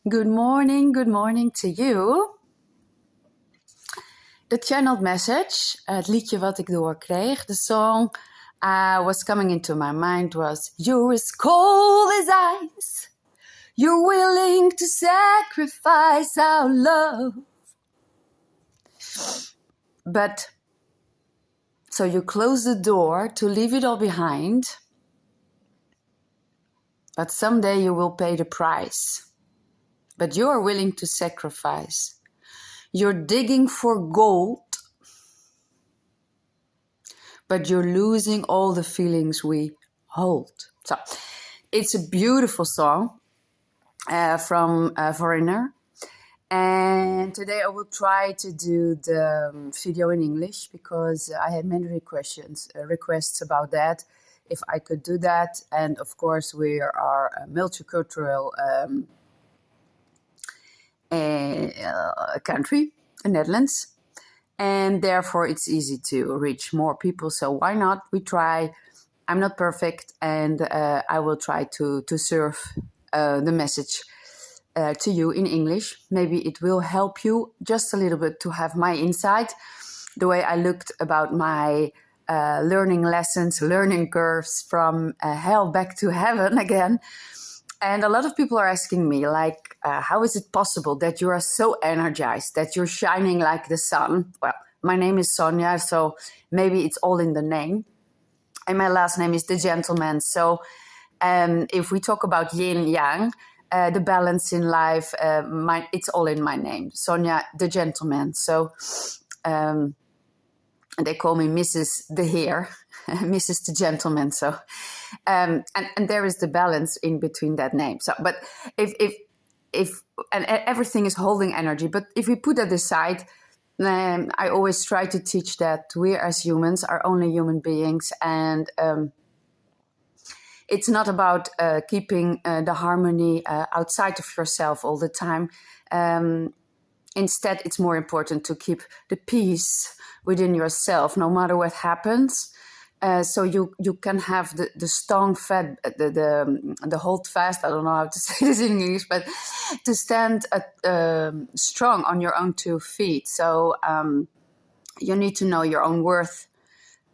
Good morning to you. The channeled message, het liedje wat ik doorkreeg, the song was coming into my mind was, you're as cold as ice, you're willing to sacrifice our love. But, so you close the door to leave it all behind, but someday you will pay the price. But you are willing to sacrifice. You're digging for gold, but you're losing all the feelings we hold. So, it's a beautiful song from Foreigner. And today I will try to do the video in English because I had many requests about that, if I could do that. And of course we are a multicultural country, the Netherlands, and therefore it's easy to reach more people. So why not? We try. I'm not perfect, and I will try to serve the message to you in English. Maybe it will help you just a little bit to have my insight, the way I looked about my learning lessons, learning curves from hell back to heaven again. And a lot of people are asking me, like, how is it possible that you are so energized, that you're shining like the sun? Well, my name is Sonja, so maybe it's all in the name. And my last name is the gentleman. So if we talk about yin, yang, the balance in life, it's all in my name. Sonja, the gentleman. So they call me Mrs. the Heer, Mrs. the gentleman. So, and there is the balance in between that name. So, but if and everything is holding energy, but if we put that aside, I always try to teach that we as humans are only human beings, and it's not about keeping the harmony outside of yourself all the time. Instead, it's more important to keep the peace within yourself, no matter what happens. So you can have the strong fat, the hold fast. I don't know how to say this in English, but to stand strong on your own 2 feet. So you need to know your own worth.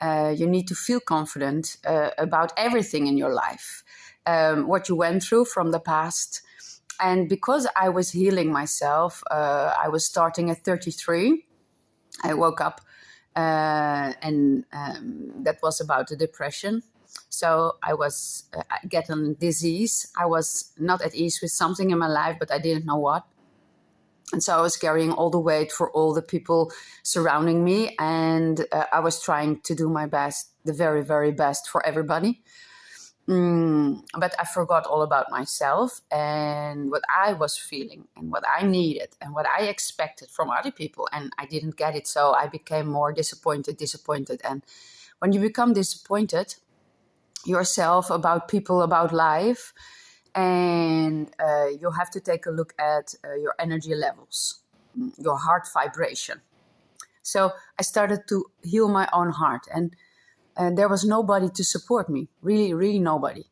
You need to feel confident about everything in your life, what you went through from the past. And because I was healing myself, I was starting at 33. I woke up and that was about the depression. So I was getting disease. I was not at ease with something in my life, but I didn't know what. And so I was carrying all the weight for all the people surrounding me. And I was trying to do my best, the very, very best for everybody. But I forgot all about myself and what I was feeling and what I needed and what I expected from other people. And I didn't get it. So I became more disappointed. And when you become disappointed yourself about people, about life, and you have to take a look at your energy levels, your heart vibration. So I started to heal my own heart, and there was nobody to support me, really nobody.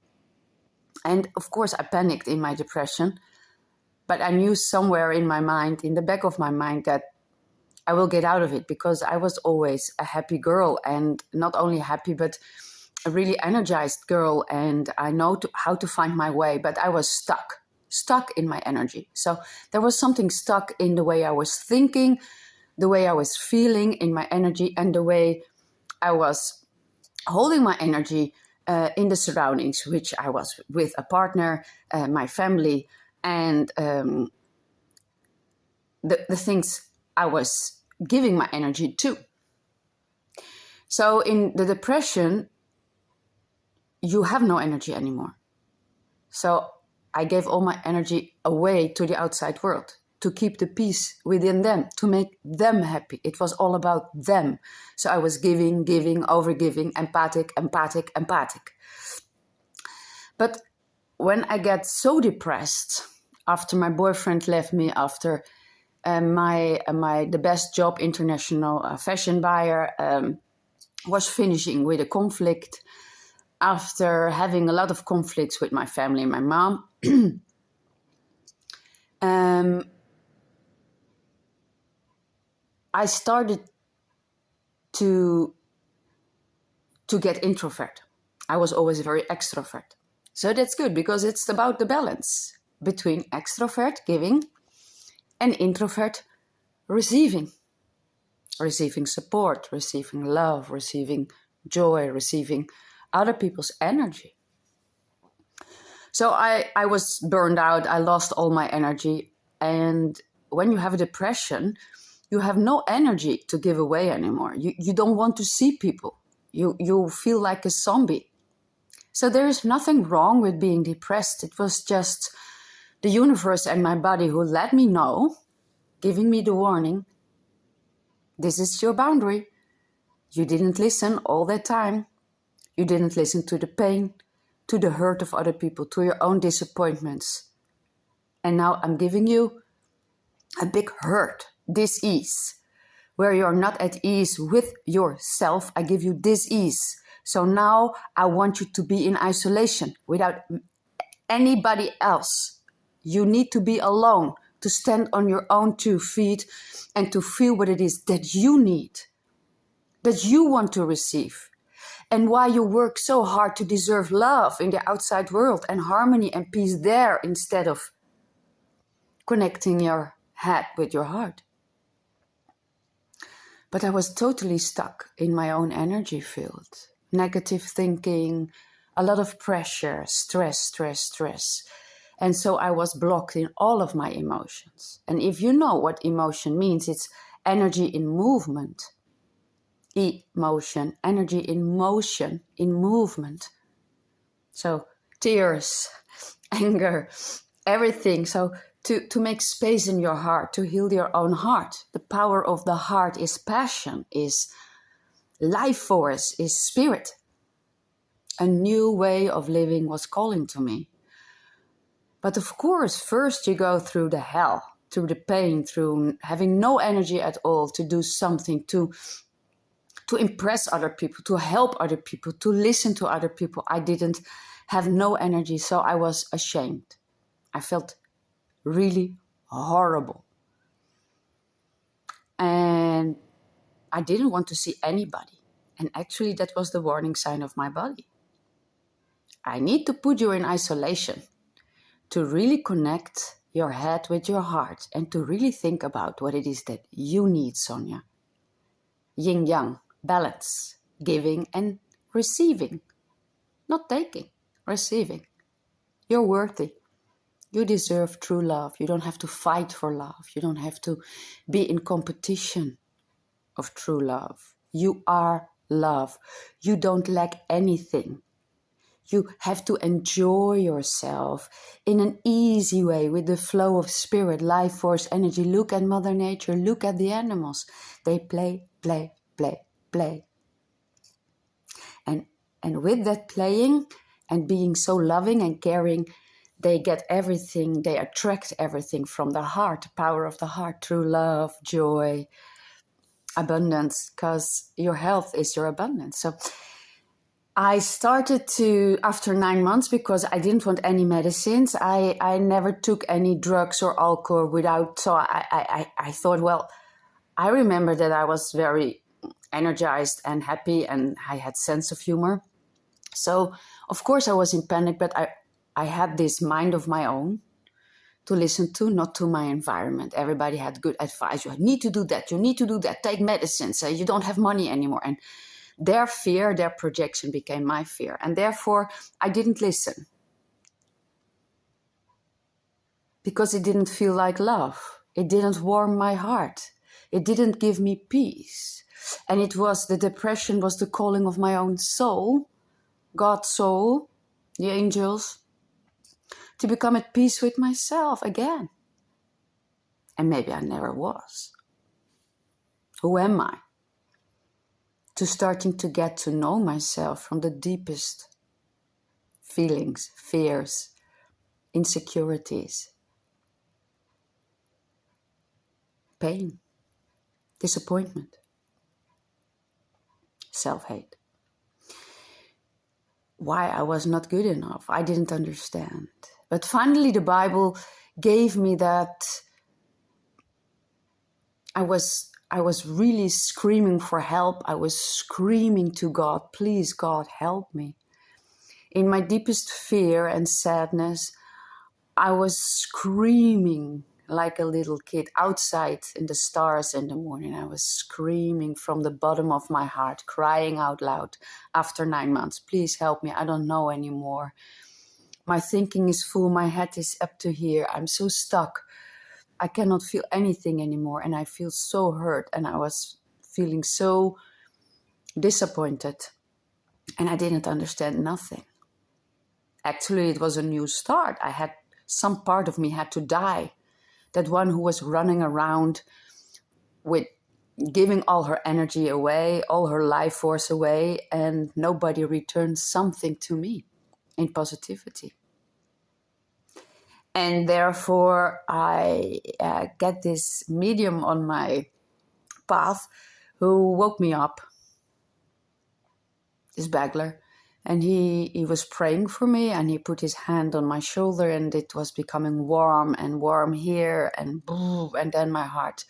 And of course I panicked in my depression, but I knew somewhere in my mind, in the back of my mind, that I will get out of it, because I was always a happy girl, and not only happy, but a really energized girl, and I know how to find my way, but I was stuck in my energy. So there was something stuck in the way I was thinking, the way I was feeling in my energy, and the way I was holding my energy in the surroundings, which I was with a partner, my family, and the things I was giving my energy to. So in the depression, you have no energy anymore. So I gave all my energy away to the outside world, to keep the peace within them, to make them happy. It was all about them. So I was giving, overgiving, empathic. But when I get so depressed, after my boyfriend left me, after the best job, international fashion buyer, was finishing with a conflict, after having a lot of conflicts with my family, my mom, I started to get introvert. I was always very extrovert. So that's good because it's about the balance between extrovert, giving, and introvert, receiving. Receiving support, receiving love, receiving joy, receiving other people's energy. So I was burned out. I lost all my energy. And when you have a depression, you have no energy to give away anymore. You don't want to see people. You feel like a zombie. So there is nothing wrong with being depressed. It was just the universe and my body who let me know, giving me the warning, this is your boundary. You didn't listen all that time. You didn't listen to the pain, to the hurt of other people, to your own disappointments. And now I'm giving you a big hurt, dis-ease, where you're not at ease with yourself. I give you dis-ease. So now I want you to be in isolation without anybody else. You need to be alone to stand on your own 2 feet and to feel what it is that you need, that you want to receive, and why you work so hard to deserve love in the outside world and harmony and peace there instead of connecting your head with your heart. But I was totally stuck in my own energy field. Negative thinking, a lot of pressure, stress. And so I was blocked in all of my emotions. And if you know what emotion means, it's energy in movement. Emotion, energy in motion, in movement. So tears, anger, everything. So to make space in your heart, to heal your own heart. The power of the heart is passion, is life force, is spirit. A new way of living was calling to me. But of course, first you go through the hell, through the pain, through having no energy at all to do something, to impress other people, to help other people, to listen to other people. I didn't have no energy, so I was ashamed. I felt really horrible. And I didn't want to see anybody. And actually that was the warning sign of my body. I need to put you in isolation to really connect your head with your heart and to really think about what it is that you need, Sonja. Yin-yang, balance, giving and receiving. Not taking, receiving. You're worthy. You deserve true love. You don't have to fight for love. You don't have to be in competition of true love. You are love. You don't lack anything. You have to enjoy yourself in an easy way with the flow of spirit, life force, energy. Look at Mother Nature. Look at the animals. They play. And with that playing and being so loving and caring, they get everything, they attract everything from the heart, the power of the heart, true love, joy, abundance, because your health is your abundance. So I started to, after 9 months, because I didn't want any medicines, I never took any drugs or alcohol without, so I thought, well, I remember that I was very energized and happy and I had sense of humor. So, of course, I was in panic, but I had this mind of my own to listen to, not to my environment. Everybody had good advice. You need to do that. You need to do that. Take medicines. You don't have money anymore. And their fear, their projection became my fear. And therefore, I didn't listen. Because it didn't feel like love. It didn't warm my heart. It didn't give me peace. And it was, the depression was the calling of my own soul, God's soul, the angels, to become at peace with myself again. And maybe I never was. Who am I? To starting to get to know myself from the deepest feelings, fears, insecurities, pain, disappointment, self-hate. Why I was not good enough, I didn't understand. But finally the Bible gave me that. I was really screaming for help. I was screaming to God, please God, help me. In my deepest fear and sadness, I was screaming like a little kid outside in the stars in the morning. I was screaming from the bottom of my heart, crying out loud after 9 months, please help me, I don't know anymore. My thinking is full, my head is up to here, I'm so stuck. I cannot feel anything anymore and I feel so hurt and I was feeling so disappointed and I didn't understand nothing. Actually, it was a new start. Some part of me had to die. That one who was running around with giving all her energy away, all her life force away, and nobody returned something to me in positivity. And therefore, I get this medium on my path who woke me up, this Bagler, and he was praying for me and he put his hand on my shoulder and it was becoming warm and warm here and then my heart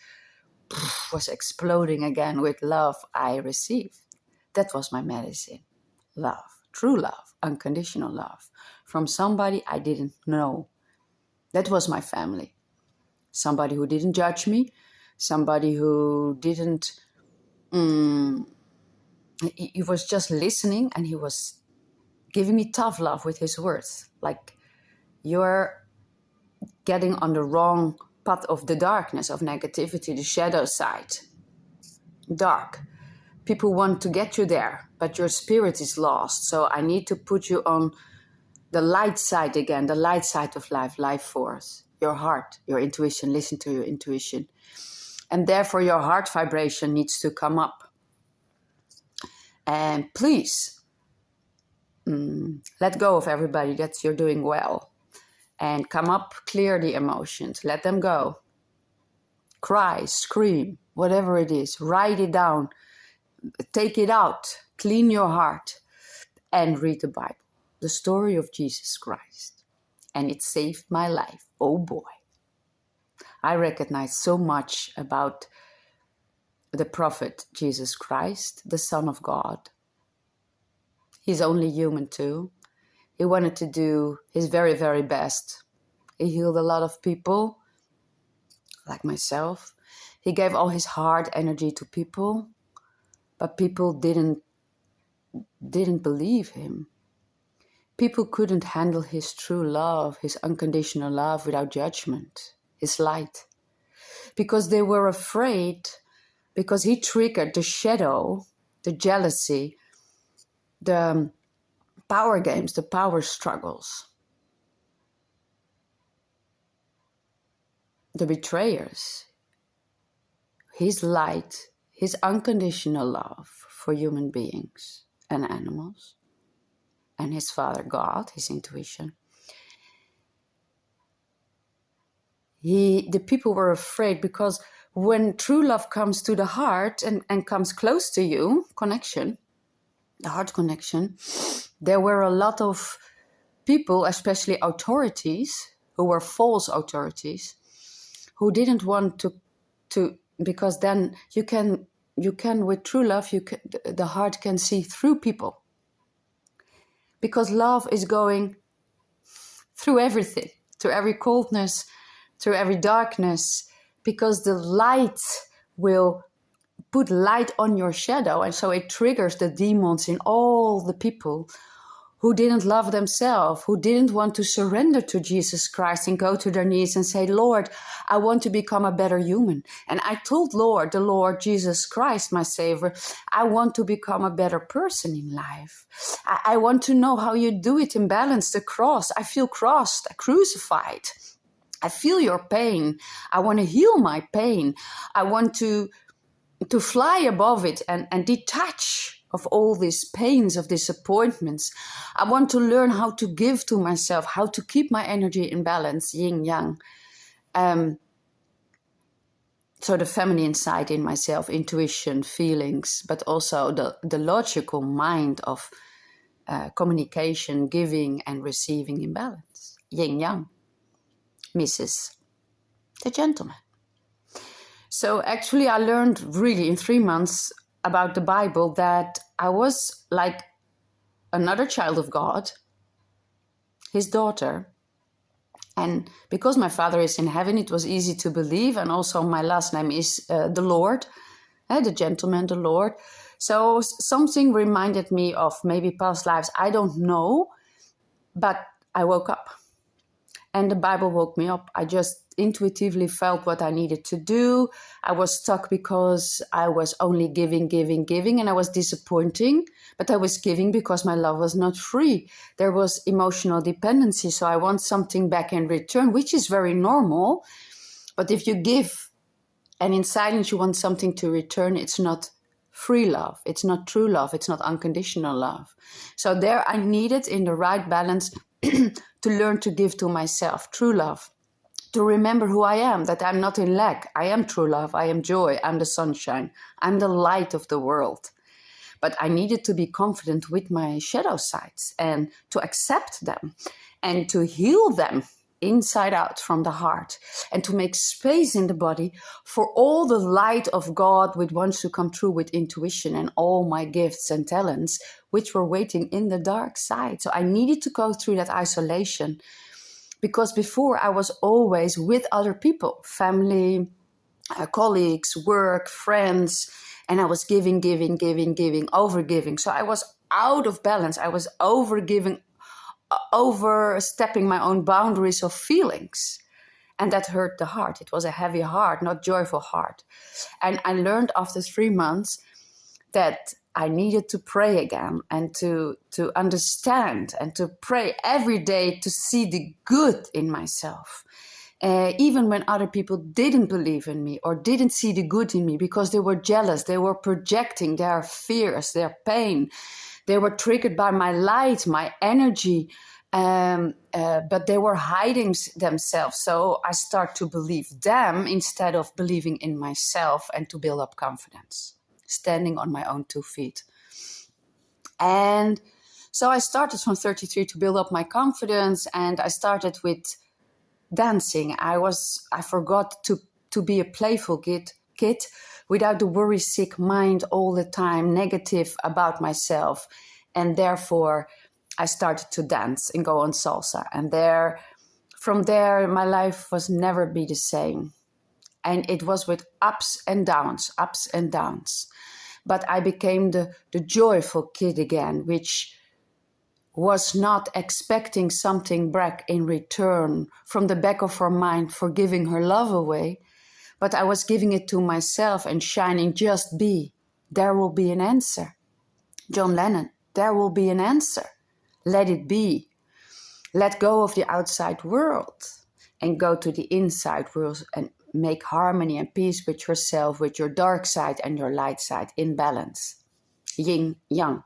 was exploding again with love I received. That was my medicine. Love, true love, unconditional love from somebody I didn't know. That was my family. Somebody who didn't judge me, somebody who didn't, he was just listening and he was giving me tough love with his words. Like, you're getting on the wrong path of the darkness, of negativity, the shadow side. Dark. People want to get you there, but your spirit is lost. So I need to put you on the light side again, the light side of life, life force, your heart, your intuition, listen to your intuition. And therefore your heart vibration needs to come up. And please, let go of everybody that you're doing well. And come up, clear the emotions, let them go. Cry, scream, whatever it is, write it down, take it out, clean your heart, and read the Bible. The story of Jesus Christ. And it saved my life. Oh boy. I recognize so much about the prophet Jesus Christ, the Son of God. He's only human too. He wanted to do his very, very best. He healed a lot of people, like myself. He gave all his heart energy to people, but people didn't believe him. People couldn't handle his true love, his unconditional love without judgment, his light. Because they were afraid, because he triggered the shadow, the jealousy, the power games, the power struggles, the betrayers. His light, his unconditional love for human beings and animals, and his Father God, his intuition. The people were afraid because when true love comes to the heart and comes close to you, connection, the heart connection, there were a lot of people, especially authorities, who were false authorities, who didn't want to because then you can with true love, the heart can see through people. Because love is going through everything, through every coldness, through every darkness, because the light will put light on your shadow, and so it triggers the demons in all the people who didn't love themselves, who didn't want to surrender to Jesus Christ and go to their knees and say, Lord, I want to become a better human. And I told the Lord Jesus Christ, my Savior, I want to become a better person in life. I want to know how you do it in balance, the cross. I feel crossed, crucified. I feel your pain. I want to heal my pain. I want to fly above it and detach of all these pains, of disappointments. I want to learn how to give to myself, how to keep my energy in balance, yin yang. So the feminine side in myself, intuition, feelings, but also the logical mind of communication, giving and receiving in balance, yin yang. Mrs. the gentleman. So actually I learned really in 3 months about the Bible that I was like another child of God, his daughter. And because my father is in heaven, it was easy to believe. And also my last name is the Lord, the gentleman, the Lord. So something reminded me of maybe past lives. I don't know, but I woke up. And the Bible woke me up. I just intuitively felt what I needed to do. I was stuck because I was only giving, and I was disappointing. But I was giving because my love was not free. There was emotional dependency, so I want something back in return, which is very normal. But if you give and in silence you want something to return, it's not free love. It's not true love. It's not unconditional love. So there I needed in the right balance to learn to give to myself true love, to remember who I am, that I'm not in lack. I am true love. I am joy. I'm the sunshine. I'm the light of the world. But I needed to be confident with my shadow sides and to accept them and to heal them inside out from the heart and to make space in the body for all the light of God which wants to come through with intuition and all my gifts and talents which were waiting in the dark side. So I needed to go through that isolation because before I was always with other people, family, colleagues, work, friends, and I was giving, overgiving. So I was out of balance. I was overgiving, overstepping my own boundaries of feelings. And that hurt the heart. It was a heavy heart, not joyful heart. And I learned after 3 months that I needed to pray again and to understand and to pray every day to see the good in myself. Even when other people didn't believe in me or didn't see the good in me because they were jealous, they were projecting their fears, their pain. They were triggered by my light, my energy, but they were hiding themselves. So I start to believe them instead of believing in myself and to build up confidence, standing on my own 2 feet. And so I started from 33 to build up my confidence, and I started with dancing. I forgot to be a playful kid without the worry-sick mind all the time, negative about myself. And therefore, I started to dance and go on salsa. And from there, my life was never be the same. And it was with ups and downs. But I became the joyful kid again, which was not expecting something back in return from the back of her mind for giving her love away, but I was giving it to myself and shining, just be. There will be an answer. John Lennon, there will be an answer. Let it be. Let go of the outside world and go to the inside world and make harmony and peace with yourself, with your dark side and your light side in balance. Yin, yang.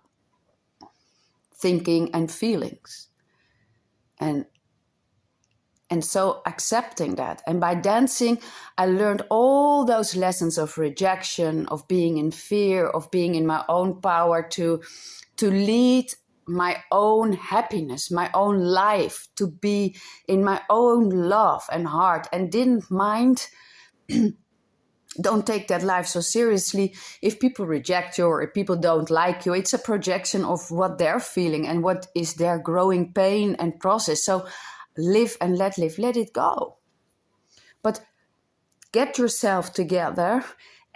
Thinking and feelings. And so accepting that. And by dancing, I learned all those lessons of rejection, of being in fear, of being in my own power to lead my own happiness, my own life, to be in my own love and heart, and didn't mind. Don't take that life so seriously. If people reject you or if people don't like you, it's a projection of what they're feeling and what is their growing pain and process. So live and let live, let it go. But get yourself together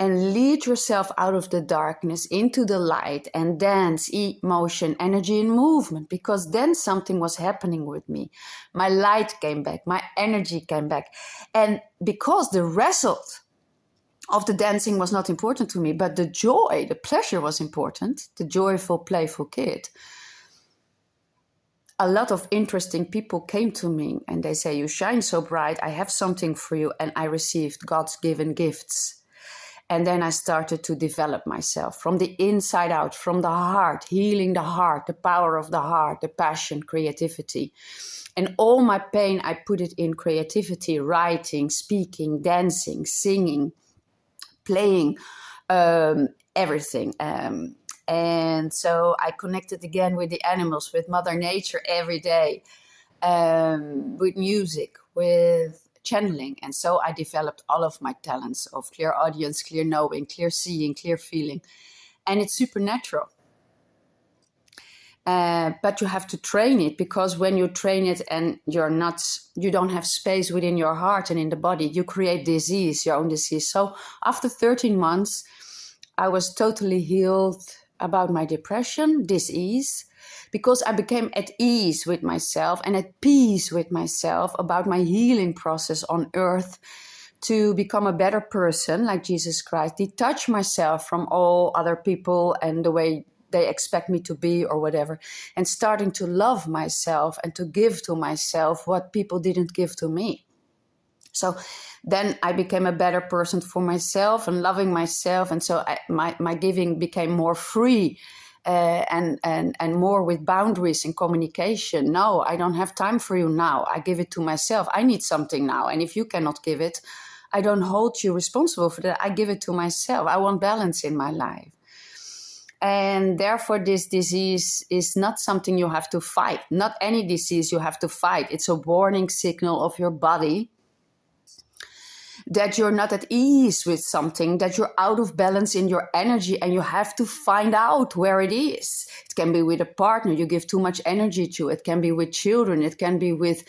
and lead yourself out of the darkness into the light and dance, emotion, energy and movement, because then something was happening with me. My light came back, my energy came back. And because the result of the dancing was not important to me, but the joy, the pleasure was important, the joyful, playful kid. A lot of interesting people came to me and they say, you shine so bright, I have something for you. And I received God's given gifts. And then I started to develop myself from the inside out, from the heart, healing the heart, the power of the heart, the passion, creativity. And all my pain, I put it in creativity, writing, speaking, dancing, singing, playing, everything. And so I connected again with the animals, with Mother Nature every day, with music, with channeling. And so I developed all of my talents of clear audience, clear knowing, clear seeing, clear feeling. And it's supernatural. But you have to train it, because when you train it and you don't have space within your heart and in the body, you create disease, your own disease. So after 13 months, I was totally healed about my depression, disease, because I became at ease with myself and at peace with myself about my healing process on earth to become a better person like Jesus Christ, detach myself from all other people and the way they expect me to be or whatever, and starting to love myself and to give to myself what people didn't give to me. So then I became a better person for myself and loving myself. And so my giving became more free and more with boundaries and communication. No, I don't have time for you now. I give it to myself. I need something now. And if you cannot give it, I don't hold you responsible for that. I give it to myself. I want balance in my life. And therefore, this disease is not something you have to fight. Not any disease you have to fight. It's a warning signal of your body that you're not at ease with something, that you're out of balance in your energy, and you have to find out where it is. It can be with a partner you give too much energy to. It can be with children. It can be with...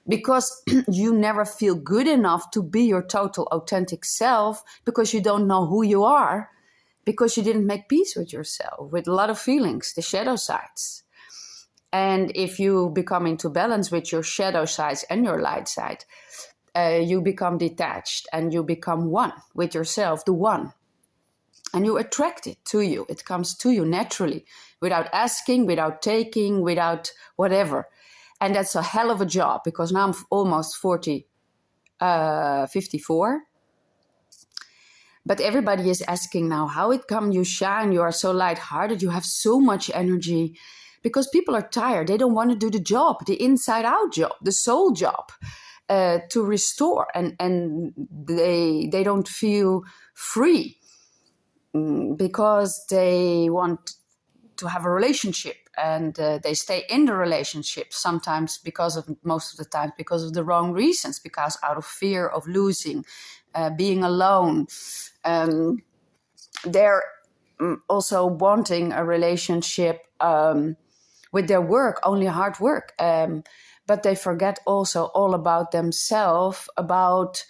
because you never feel good enough to be your total authentic self, because you don't know who you are, because you didn't make peace with yourself, with a lot of feelings, the shadow sides. And if you become into balance with your shadow sides and your light side, you become detached and you become one with yourself, the one. And you attract it to you. It comes to you naturally, without asking, without taking, without whatever. And that's a hell of a job, because now I'm almost 54. But everybody is asking now, how it come you shine, you are so lighthearted, you have so much energy. Because people are tired. They don't want to do the job, the inside out job, the soul job, to restore. And they don't feel free because they want to have a relationship. And they stay in the relationship sometimes most of the time because of the wrong reasons, because out of fear of losing, being alone. They're also wanting a relationship with their work, only hard work. But they forget also all about themselves, about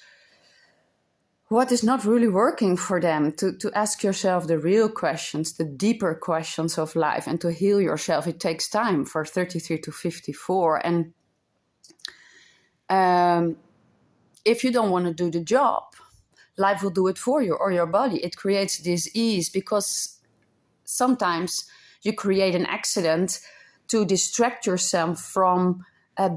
what is not really working for them, to ask yourself the real questions, the deeper questions of life, and to heal yourself. It takes time for 33 to 54. And if you don't want to do the job, life will do it for you, or your body. It creates this ease, because sometimes you create an accident to distract yourself from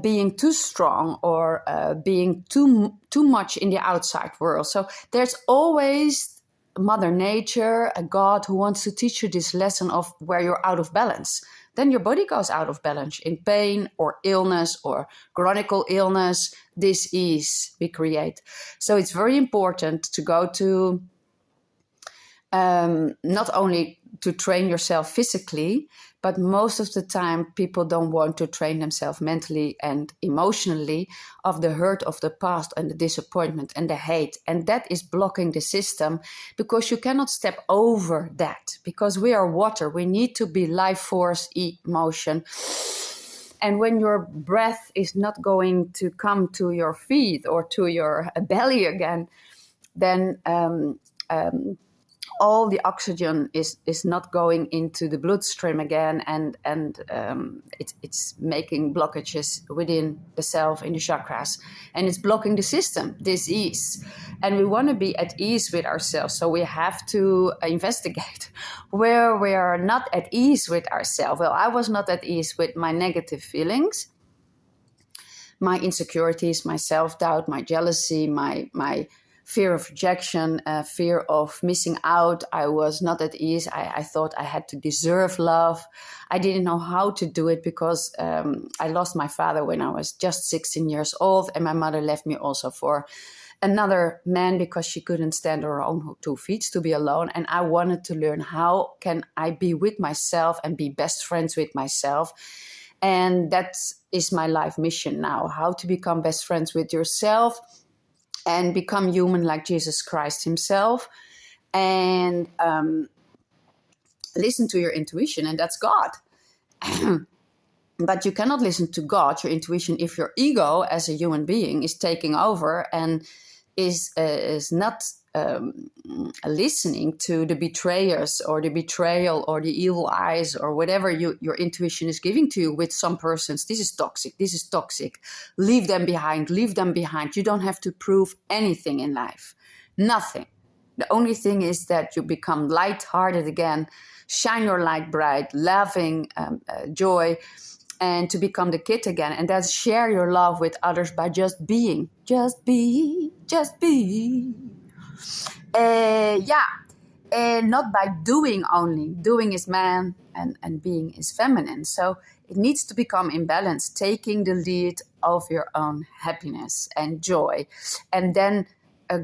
being too strong or being too much in the outside world. So there's always Mother Nature, a God who wants to teach you this lesson of where you're out of balance. Then your body goes out of balance in pain or illness or chronic illness. Dis-ease we create. So it's very important to go to not only to train yourself physically, but most of the time people don't want to train themselves mentally and emotionally of the hurt of the past and the disappointment and the hate. And that is blocking the system, because you cannot step over that, because we are water. We need to be life force, emotion. And when your breath is not going to come to your feet or to your belly again, then all the oxygen is not going into the bloodstream again, and it's making blockages within the self, in the chakras, and it's blocking the system, dis-ease. And we want to be at ease with ourselves, so we have to investigate where we are not at ease with ourselves. Well, I was not at ease with my negative feelings, my insecurities, my self-doubt, my jealousy, my fear of rejection, fear of missing out. I was not at ease. I thought I had to deserve love. I didn't know how to do it, because I lost my father when I was just 16 years old, and my mother left me also for another man because she couldn't stand her own 2 feet to be alone. And I wanted to learn, how can I be with myself and be best friends with myself? And that's is my life mission now. How to become best friends with yourself and become human like Jesus Christ himself. And listen to your intuition, and that's God. But you cannot listen to God, your intuition, if your ego as a human being is taking over and is not listening to the betrayers or the betrayal or the evil eyes or whatever your intuition is giving to you with some persons. This is toxic. Leave them behind. You don't have to prove anything in life. Nothing. The only thing is that you become light-hearted again, shine your light bright, loving, joy, and to become the kid again. And that's share your love with others by just being. Just be. Not by doing only. Doing is man and being is feminine. So it needs to become in balance, taking the lead of your own happiness and joy. And then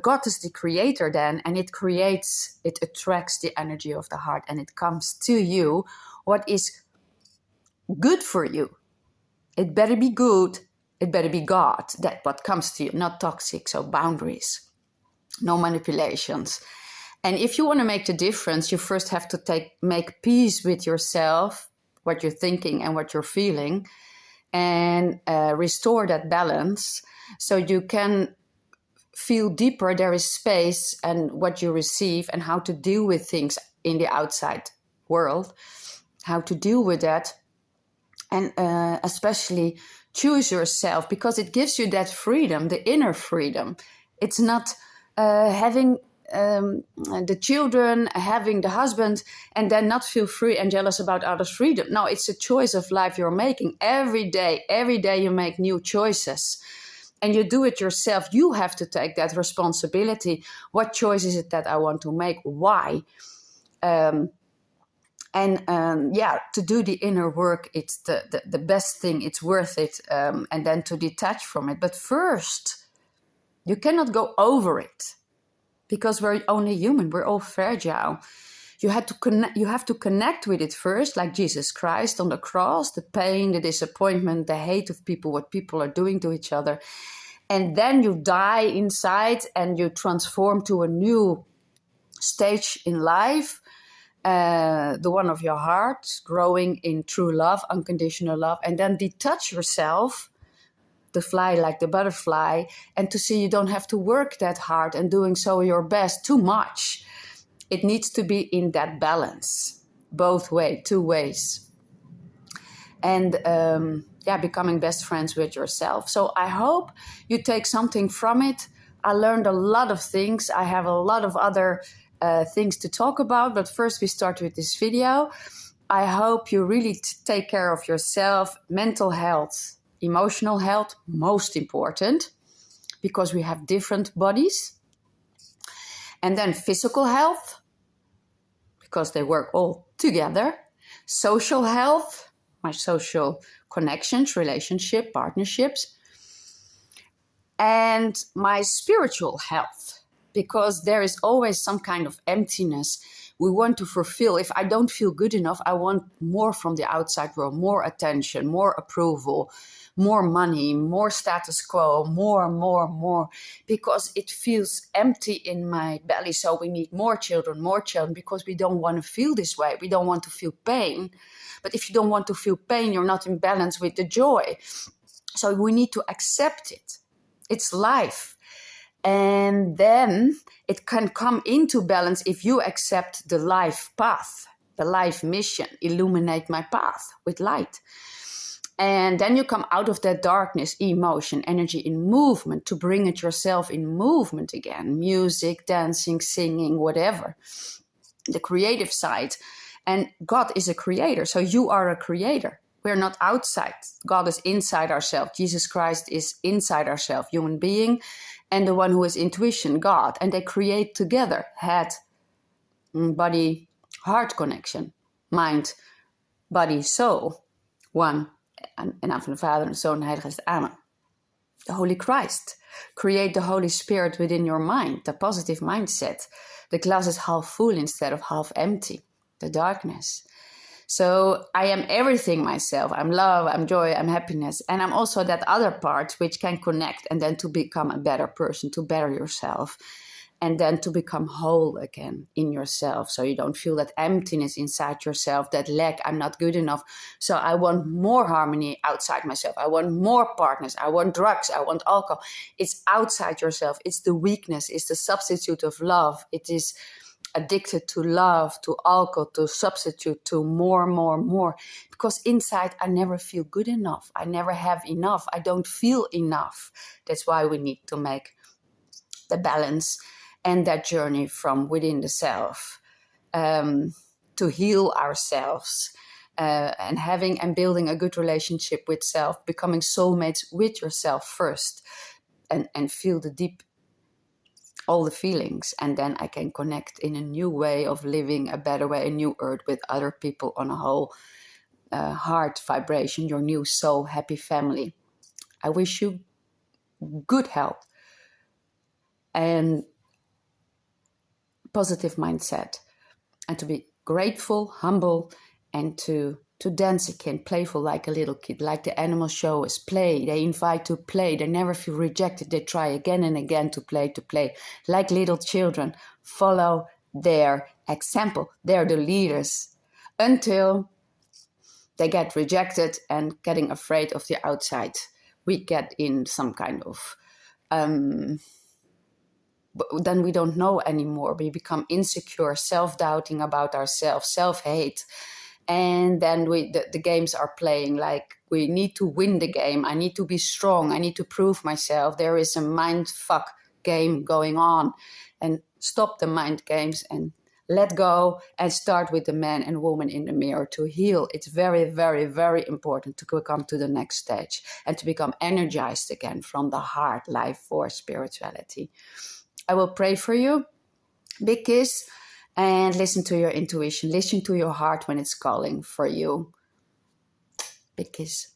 God is the creator then, and it attracts the energy of the heart, and it comes to you what is good for you. It better be good. It better be God, that what comes to you, not toxic. So boundaries, no manipulations. And if you want to make the difference, you first have to make peace with yourself, what you're thinking and what you're feeling, and restore that balance so you can feel deeper. There is space and what you receive and how to deal with things in the outside world, how to deal with that. And especially choose yourself, because it gives you that freedom, the inner freedom. It's not having the children, having the husband, and then not feel free and jealous about others' freedom. No, it's a choice of life you're making every day. Every day you make new choices. And you do it yourself. You have to take that responsibility. What choice is it that I want to make? Why? To do the inner work, it's the best thing. It's worth it. And then to detach from it. But first, you cannot go over it, because we're only human. We're all fragile. You have to connect with it first, like Jesus Christ on the cross, the pain, the disappointment, the hate of people, what people are doing to each other. And then you die inside and you transform to a new stage in life, the one of your heart, growing in true love, unconditional love, and then detach yourself, to fly like the butterfly, and to see you don't have to work that hard and doing so your best too much. It needs to be in that balance, both ways, two ways. And becoming best friends with yourself. So I hope you take something from it. I learned a lot of things. I have a lot of other things to talk about, but first we start with this video. I hope you really take care of yourself, mental health, emotional health, most important, because we have different bodies. And then physical health, because they work all together. Social health, my social connections, relationship, partnerships. And my spiritual health, because there is always some kind of emptiness we want to fulfill. If I don't feel good enough, I want more from the outside world, more attention, more approval, more money, more status quo, more, because it feels empty in my belly. So we need more children, because we don't want to feel this way. We don't want to feel pain. But if you don't want to feel pain, you're not in balance with the joy. So we need to accept it. It's life. And then it can come into balance if you accept the life path, the life mission, illuminate my path with light. And then you come out of that darkness, emotion, energy in movement, to bring it yourself in movement again. Music, dancing, singing, whatever. The creative side. And God is a creator, so you are a creator. We're not outside. God is inside ourselves. Jesus Christ is inside ourselves, human being. And the one who is intuition, God. And they create together, head, body, heart connection, mind, body, soul. One. In de naam van de Vader en de Zoon en de Heilige Geest. Amen. The Holy Christ. Create the Holy Spirit within your mind, the positive mindset. The glass is half full instead of half empty. The darkness. So I am everything myself. I'm love, I'm joy, I'm happiness. And I'm also that other part which can connect and then to become a better person, to better yourself. And then to become whole again in yourself. So you don't feel that emptiness inside yourself, that lack, I'm not good enough. So I want more harmony outside myself. I want more partners. I want drugs. I want alcohol. It's outside yourself. It's the weakness. It's the substitute of love. It is addicted to love, to alcohol, to substitute, to more. Because inside I never feel good enough. I never have enough. I don't feel enough. That's why we need to make the balance and that journey from within the self to heal ourselves and having and building a good relationship with self, becoming soulmates with yourself first and feel the deep all the feelings, and then I can connect in a new way of living, a better way, a new earth with other people on a whole heart vibration, your new soul, happy family. I wish you good health and positive mindset, and to be grateful, humble, and to dance again, playful like a little kid, like the animal show is play. They invite to play. They never feel rejected. They try again and again to play, like little children. Follow their example. They're the leaders until they get rejected and getting afraid of the outside. We get in some kind of then we don't know anymore. We become insecure, self-doubting about ourselves, self-hate. And then the games are playing like we need to win the game. I need to be strong. I need to prove myself. There is a mind fuck game going on. And stop the mind games and let go and start with the man and woman in the mirror to heal. It's very, very, very important to come to the next stage and to become energized again from the heart, life force, spirituality. I will pray for you. Big kiss. And listen to your intuition. Listen to your heart when it's calling for you. Big kiss.